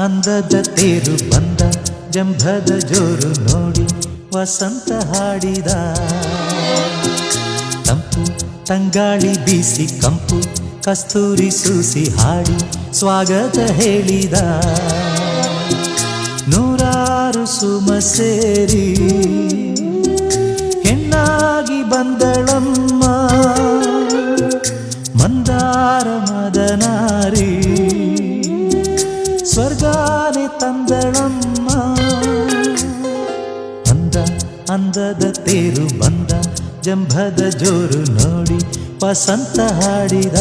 ಅಂದದ ತೇರು ಬಂದ ಜಂಭದ ಜೋರು ನೋಡಿ ವಸಂತ ಹಾಡಿದ. ತಂಪು ತಂಗಾಳಿ ಬೀಸಿ ಕಂಪು ಕಸ್ತೂರಿ ಸೂಸಿ ಹಾಡಿ ಸ್ವಾಗತ ಹೇಳಿದ. ನೂರಾರು ಸುಮ ಸೇರಿ ಹೆಣ್ಣಾಗಿ ಬಂದಳಮ್ಮ ಮಂದಾರ ಮದನಾರಿ ಸ್ವರ್ಗಾನೆ ತಂದಳಮ್ಮ. ಅಂದದ ತೇರು ಬಂದ ಜಂಭದ ಜೋರು ನೋಡಿ ವಸಂತ ಹಾಡಿದ.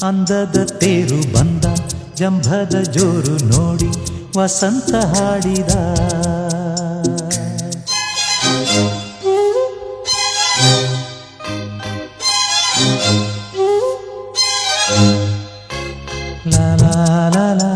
ಅಂದದ ತೇರು ಬಂದ ಜಂಭದ ಜೋರು ನೋಡಿ ವಸಂತ ಹಾಡಿದ. ಲಾ ಲಾ ಲಾ ಲಾ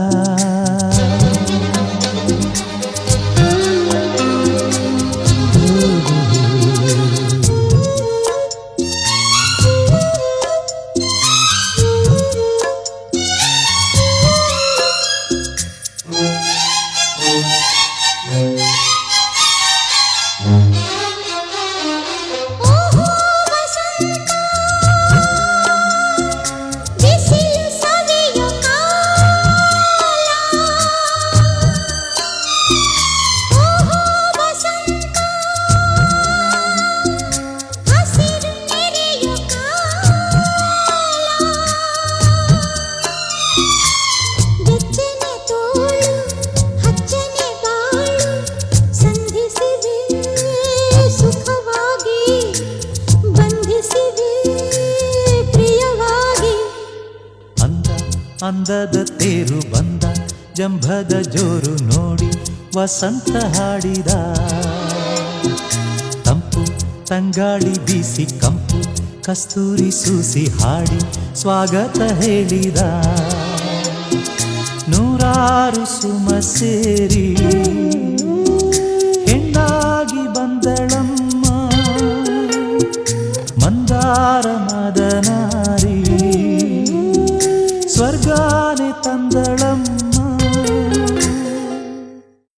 ಅಂದದ ತೇರು ಬಂದ ಜಂಭದ ಜೋರು ನೋಡಿ ವಸಂತ ಹಾಡಿದ. ತಂಪು ತಂಗಾಳಿ ಬೀಸಿ ಕಂಪು ಕಸ್ತೂರಿ ಸೂಸಿ ಹಾಡಿ ಸ್ವಾಗತ ಹೇಳಿದ. ನೂರಾರು ಸುಮ ಸೇರಿ